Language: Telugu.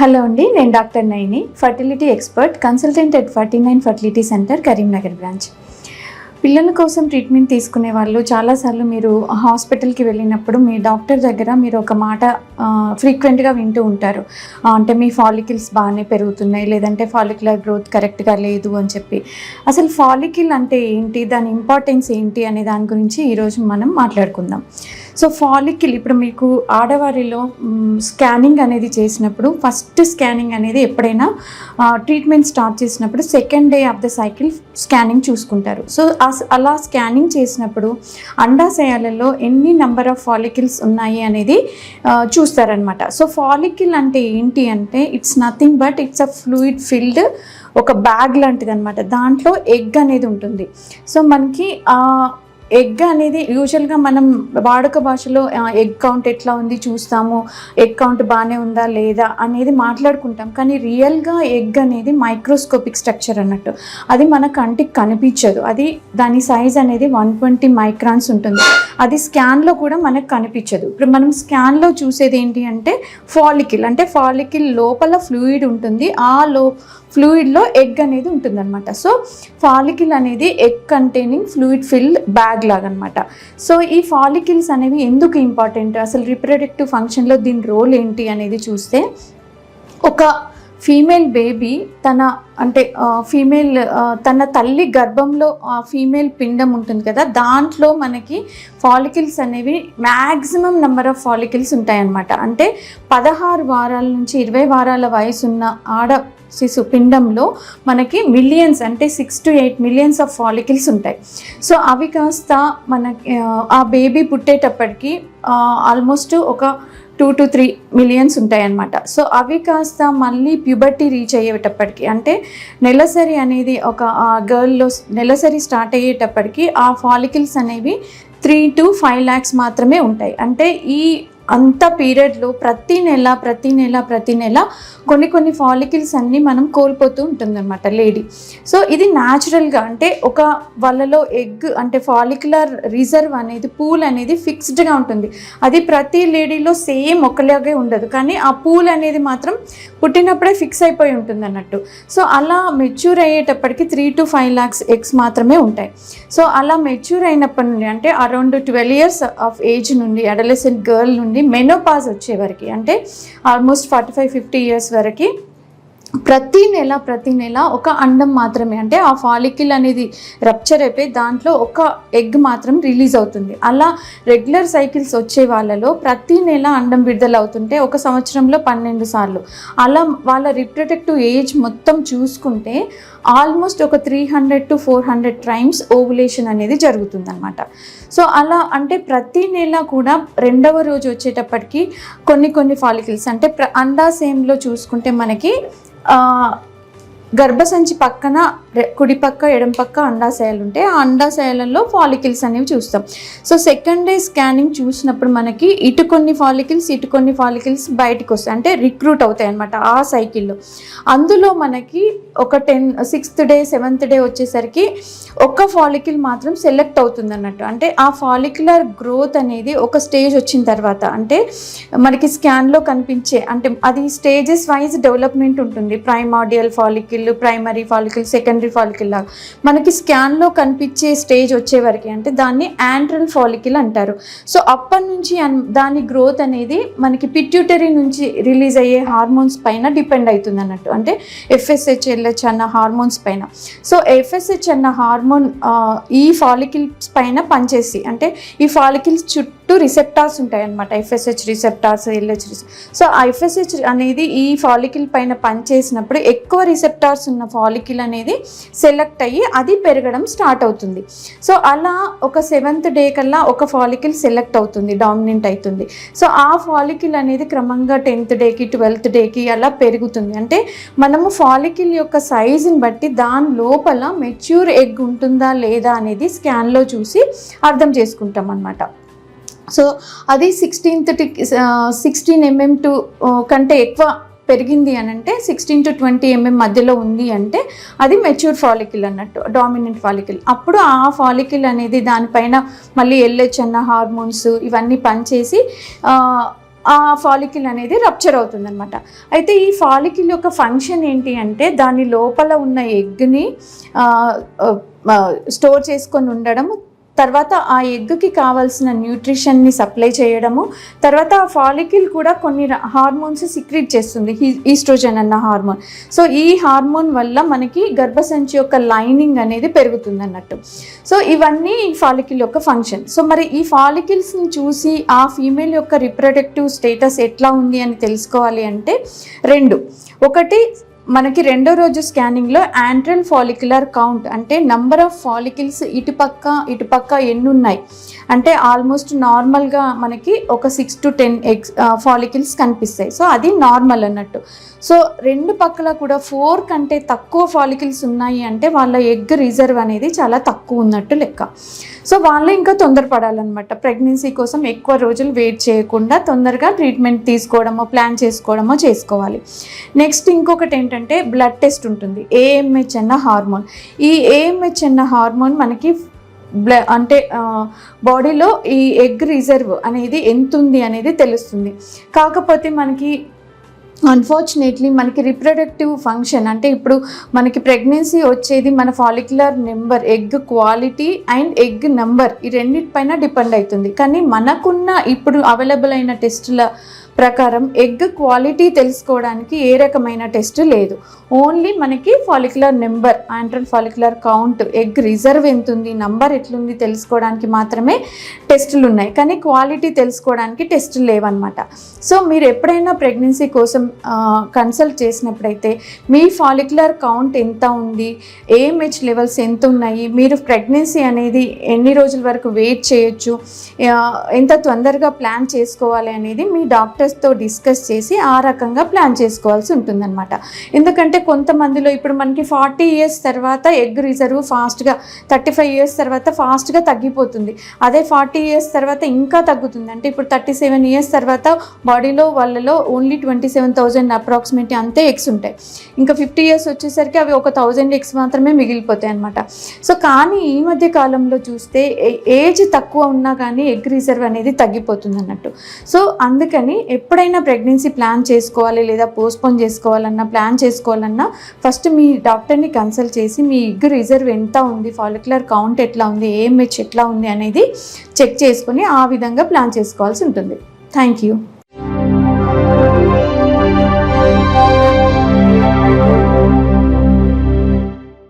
హలో అండి, నేను doctor Naini, fertility expert, consultant at 49 fertility centre, Karimnagar branch. పిల్లల కోసం ట్రీట్మెంట్ తీసుకునే వాళ్ళు చాలాసార్లు మీరు హాస్పిటల్కి వెళ్ళినప్పుడు మీ డాక్టర్ దగ్గర మీరు ఒక మాట ఫ్రీక్వెంట్గా వింటూ ఉంటారు. అంటే మీ ఫాలికిల్స్ బాగానే పెరుగుతున్నాయి, లేదంటే ఫాలిక్యులర్ గ్రోత్ కరెక్ట్గా లేదు అని చెప్పి. అసలు ఫాలికిల్ అంటే ఏంటి, దాని ఇంపార్టెన్స్ ఏంటి అనే దాని గురించి ఈరోజు మనం మాట్లాడుకుందాం. సో ఫాలికిల్ ఇప్పుడు మీకు ఆడవారిలో స్కానింగ్ అనేది చేసినప్పుడు ఫస్ట్ స్కానింగ్ అనేది ఎప్పుడైనా ట్రీట్మెంట్ స్టార్ట్ చేసినప్పుడు second day of the cycle scanning చూసుకుంటారు. సో అలా స్కానింగ్ చేసినప్పుడు అండాశయాలలో ఎన్ని నెంబర్ ఆఫ్ ఫాలికిల్స్ ఉన్నాయి అనేది చూస్తారనమాట. సో ఫాలికిల్ అంటే ఏంటి అంటే it's nothing but it's a fluid field, ఒక బ్యాగ్ లాంటిది అనమాట. దాంట్లో ఎగ్ అనేది ఉంటుంది. సో మనకి ఎగ్ అనేది యూజువల్గా మనం వాడుక భాషలో ఎగ్ కౌంట్ ఎట్లా ఉంది చూస్తాము, ఎగ్ కౌంట్ బాగానే ఉందా లేదా అనేది మాట్లాడుకుంటాం. కానీ రియల్గా ఎగ్ అనేది మైక్రోస్కోపిక్ స్ట్రక్చర్ అన్నట్టు. అది మన కంటికి కనిపించదు. అది దాని సైజ్ అనేది 120 మైక్రాన్స్ ఉంటుంది. అది స్కాన్లో కూడా మనకు కనిపించదు. ఇప్పుడు మనం స్కాన్లో చూసేది ఏంటి అంటే ఫాలికిల్, అంటే ఫాలికిల్ లోపల ఫ్లూయిడ్ ఉంటుంది. ఫ్లూయిడ్లో ఎగ్ అనేది ఉంటుందన్నమాట. సో ఫాలికిల్ అనేది egg containing fluid field bag లాగా అనమాట. సో ఈ ఫాలికిల్స్ అనేవి ఎందుకు ఇంపార్టెంట్, అసలు రిప్రొడక్టివ్ ఫంక్షన్లో దీని రోల్ ఏంటి అనేది చూస్తే, ఒక ఫీమేల్ బేబీ తన తల్లి గర్భంలో ఫీమేల్ పిండం ఉంటుంది కదా, దాంట్లో మనకి ఫాలికిల్స్ అనేవి మ్యాక్సిమం నెంబర్ ఆఫ్ ఫాలికిల్స్ ఉంటాయన్నమాట. అంటే 16 వారాల నుంచి 20 వారాల వయసున్న శిశు పిండంలో మనకి మిలియన్స్, అంటే 6 to 8 మిలియన్స్ ఆఫ్ ఫాలికిల్స్ ఉంటాయి. సో అవి కాస్త మనకి ఆ బేబీ పుట్టేటప్పటికి ఆల్మోస్ట్ ఒక 2 to 3 మిలియన్స్ ఉంటాయన్నమాట. సో అవి కాస్త మళ్ళీ ప్యూబర్టీ రీచ్ అయ్యేటప్పటికి, అంటే నెలసరి అనేది ఒక గర్ల్లో నెలసరి స్టార్ట్ అయ్యేటప్పటికి ఆ ఫాలికిల్స్ అనేవి 3 to 5 lakhs మాత్రమే ఉంటాయి. అంటే ఈ అంత పీరియడ్లో ప్రతి నెల కొన్ని ఫాలికిల్స్ అన్నీ మనం కోల్పోతూ ఉంటుందన్నమాట లేడీ. సో ఇది న్యాచురల్గా, అంటే ఒక వాళ్ళలో ఎగ్ అంటే ఫాలిక్యులర్ రిజర్వ్ అనేది పూల్ అనేది ఫిక్స్డ్గా ఉంటుంది. అది ప్రతి లేడీలో సేమ్ ఒకలాగే ఉండదు, కానీ ఆ పూల్ అనేది మాత్రం పుట్టినప్పుడే ఫిక్స్ అయిపోయి ఉంటుంది అన్నట్టు. సో అలా మెచ్యూర్ అయ్యేటప్పటికి 3 to 5 lakhs ఎగ్స్ మాత్రమే ఉంటాయి. సో అలా మెచ్యూర్ అయినప్పటి నుండి, అంటే అరౌండ్ 12 years ఆఫ్ ఏజ్ నుండి, అడలసెంట్ గర్ల్ నుండి మెనోపాజ్ వచ్చే వరకు, అంటే ఆల్మోస్ట్ 45-50 years వరకు ప్రతి నెల ఒక అండం మాత్రమే, అంటే ఆ ఫాలికిల్ అనేది రప్చర్ అయిపోయి దాంట్లో ఒక ఎగ్ మాత్రం రిలీజ్ అవుతుంది. అలా రెగ్యులర్ సైకిల్స్ వచ్చే వాళ్ళలో ప్రతి నెల అండం విడుదల అవుతుంటే ఒక సంవత్సరంలో 12 సార్లు. అలా వాళ్ళ రిప్రొడక్టివ్ ఏజ్ మొత్తం చూసుకుంటే ఆల్మోస్ట్ ఒక 300 to 400 times ఓవులేషన్ అనేది జరుగుతుందన్నమాట. సో అలా అంటే ప్రతి నెల కూడా 2వ రోజు వచ్చేటప్పటికి కొన్ని ఫాలికిల్స్, అంటే అండాశయంలో చూసుకుంటే మనకి గర్భసంచి పక్కన కుడి పక్క ఎడం పక్క అండాశయాలు ఉంటాయి. ఆ అండాశయాలలో ఫాలికిల్స్ అనేవి చూస్తాం. సో సెకండ్ డే స్కానింగ్ చూసినప్పుడు మనకి ఇటు కొన్ని ఫాలికిల్స్ బయటకు వస్తాయి, అంటే రిక్రూట్ అవుతాయి అనమాట ఆ సైకిల్లో. అందులో మనకి ఒక 6th day 7th day వచ్చేసరికి ఒక ఫాలికిల్ మాత్రం సెలెక్ట్ అవుతుంది అన్నట్టు. అంటే ఆ ఫాలిక్యులర్ గ్రోత్ అనేది ఒక స్టేజ్ వచ్చిన తర్వాత, అంటే మనకి స్కాన్లో కనిపించే, అంటే అది స్టేజెస్ వైజ్ డెవలప్మెంట్ ఉంటుంది. Primordial follicle, primary follicle, secondary follicle లాగా మనకి స్కాన్లో కనిపించే స్టేజ్ వచ్చే వరకు, అంటే దాన్ని యాంట్రల్ ఫాలికిల్ అంటారు. సో అప్పటి నుంచి దాని గ్రోత్ అనేది మనకి పిట్యూటరీ నుంచి రిలీజ్ అయ్యే హార్మోన్స్ పైన డిపెండ్ అవుతుంది అన్నట్టు. అంటే FSH, LH అన్న హార్మోన్స్ పైన. సో FSH అన్న హార్మోన్ ఈ ఫాలికిల్స్ పైన పనిచేసి, అంటే ఈ ఫాలికిల్స్ చుట్టూ రిసెప్టార్స్ ఉంటాయి అన్నమాట. FSH రిసెప్టార్స్, LH సో ఆ FSH అనేది ఈ ఫాలికిల్ పైన పనిచేసినప్పుడు ఎక్కువ రిసెప్టార్స్ ఉన్న ఫాలికిల్ అనేది సెలెక్ట్ అయ్యి అది పెరగడం స్టార్ట్ అవుతుంది. సో అలా ఒక 7th day కల్లా ఒక ఫాలికిల్ సెలెక్ట్ అవుతుంది, డామినెంట్ అవుతుంది. సో ఆ ఫాలికిల్ అనేది క్రమంగా 10th dayకి 12th dayకి అలా పెరుగుతుంది. అంటే మనము ఫాలికిల్ యొక్క సైజుని బట్టి దాని లోపల మెచ్యూర్ ఎగ్ ఉంటుందా లేదా అనేది స్కాన్లో చూసి అర్థం చేసుకుంటాం అన్నమాట. సో అది 16 mm కంటే ఎక్కువ పెరిగింది అని అంటే 16 to 20 mm మధ్యలో ఉంది అంటే అది మెచ్యూర్ ఫాలికిల్ అన్నట్టు, డామినెంట్ ఫాలికిల్. అప్పుడు ఆ ఫాలికిల్ అనేది దానిపైన మళ్ళీ LH అన్న హార్మోన్స్ ఇవన్నీ పనిచేసి ఆ ఫాలికిల్ అనేది రప్చర్ అవుతుంది అనమాట. అయితే ఈ ఫాలికిల్ యొక్క ఫంక్షన్ ఏంటి అంటే దాని లోపల ఉన్న ఎగ్ని స్టోర్ చేసుకొని ఉండడం, తర్వాత ఆ ఎగ్కి కావాల్సిన న్యూట్రిషన్ని సప్లై చేయడము, తర్వాత ఆ ఫాలికిల్ కూడా కొన్ని హార్మోన్స్ సిక్రీట్ చేస్తుంది, ఈస్ట్రోజన్ అన్న హార్మోన్. సో ఈ హార్మోన్ వల్ల మనకి గర్భసంచి యొక్క లైనింగ్ అనేది పెరుగుతుంది అన్నట్టు. సో ఇవన్నీ ఈ ఫాలికిల్ యొక్క ఫంక్షన్. సో మరి ఈ ఫాలికిల్స్ని చూసి ఆ ఫీమేల్ యొక్క రిప్రొడక్టివ్ స్టేటస్ ఎట్లా ఉంది అని తెలుసుకోవాలి అంటే ఒకటి మనకి రెండో రోజు స్కానింగ్లో యాంట్రల్ ఫాలిక్యులర్ కౌంట్ అంటే నంబర్ ఆఫ్ ఫాలికిల్స్ ఇటుపక్క ఎన్ని ఉన్నాయి అంటే ఆల్మోస్ట్ నార్మల్గా మనకి ఒక 6 to 10 ఫాలికిల్స్ కనిపిస్తాయి. సో అది నార్మల్ అన్నట్టు. సో రెండు పక్కల కూడా 4 కంటే తక్కువ ఫాలికిల్స్ ఉన్నాయి అంటే వాళ్ళ ఎగ్ రిజర్వ్ అనేది చాలా తక్కువ ఉన్నట్టు లెక్క. సో వాళ్ళు ఇంకా తొందరపడాలన్నమాట. ప్రెగ్నెన్సీ కోసం ఎక్కువ రోజులు వెయిట్ చేయకుండా తొందరగా ట్రీట్మెంట్ తీసుకోవడమో ప్లాన్ చేసుకోవాలి. నెక్స్ట్ ఇంకొకటి ఏంటంటే బ్లడ్ టెస్ట్ ఉంటుంది, ఏఎంహెచ్ అన్న హార్మోన్. ఈ ఏఎంహెచ్ అన్న హార్మోన్ మనకి అంటే బాడీలో ఈ ఎగ్ రిజర్వ్ అనేది ఎంత ఉంది అనేది తెలుస్తుంది. కాకపోతే మనకి అన్ఫార్చునేట్లీ మనకి రిప్రొడక్టివ్ ఫంక్షన్ అంటే ఇప్పుడు మనకి ప్రెగ్నెన్సీ వచ్చేది మన follicular number, egg quality and egg number ఈ రెండింటిపైన డిపెండ్ అవుతుంది. కానీ మనకున్న ఇప్పుడు అవైలబుల్ అయిన టెస్టుల ప్రకారం ఎగ్ క్వాలిటీ తెలుసుకోవడానికి ఏ రకమైన టెస్ట్ లేదు. ఓన్లీ మనకి follicular number, antral follicular count, egg reserve ఎంత ఉంది, నంబర్ ఎట్లుంది తెలుసుకోవడానికి మాత్రమే టెస్టులు ఉన్నాయి. కానీ క్వాలిటీ తెలుసుకోవడానికి టెస్టులు లేవన్నమాట. సో మీరు ఎప్పుడైనా ప్రెగ్నెన్సీ కోసం కన్సల్ట్ చేసినప్పుడైతే మీ ఫాలిక్యులర్ కౌంట్ ఎంత ఉంది, ఏఎంహెచ్ లెవెల్స్ ఎంత ఉన్నాయి, మీరు ప్రెగ్నెన్సీ అనేది ఎన్ని రోజుల వరకు వెయిట్ చేయొచ్చు, ఎంత తొందరగా ప్లాన్ చేసుకోవాలి అనేది మీ డాక్టర్స్తో డిస్కస్ చేసి ఆ రకంగా ప్లాన్ చేసుకోవాల్సి ఉంటుందన్నమాట. ఎందుకంటే కొంతమందిలో ఇప్పుడు మనకి 40 years తర్వాత ఎగ్ రిజర్వ్ ఫాస్ట్గా, 35 years తర్వాత ఫాస్ట్గా తగ్గిపోతుంది. అదే 40 years తర్వాత ఇంకా తగ్గుతుంది. అంటే ఇప్పుడు 37 years తర్వాత బాడీలో వాళ్ళలో ఓన్లీ 27,000 అప్రాక్సిమేట్లీ అంతే ఎగ్స్ ఉంటాయి. ఇంకా 50 years వచ్చేసరికి అవి ఒక 1000 ఎగ్స్ మాత్రమే మిగిలిపోతాయి అన్నమాట. సో కానీ ఈ మధ్య కాలంలో చూస్తే ఏజ్ తక్కువ ఉన్నా కానీ ఎగ్ రిజర్వ్ అనేది తగ్గిపోతుంది అన్నట్టు. సో అందుకని ఎప్పుడైనా ప్రెగ్నెన్సీ ప్లాన్ చేసుకోవాలి లేదా పోస్ట్పోన్ చేసుకోవాలన్నా ప్లాన్ చేసుకోవాలన్నా ఫస్ట్ మీ డాక్టర్ని కన్సల్ట్ చేసి మీ ఎగ్ రిజర్వ్ ఎంత ఉంది, ఫాలిక్యులర్ కౌంట్ ఎట్లా ఉంది, ఏఎంహెచ్ ఎట్లా ఉంది అనేది చెక్ చేసుకొని ఆ విధంగా ప్లాన్ చేసుకోవాల్సి ఉంటుంది. Thank you.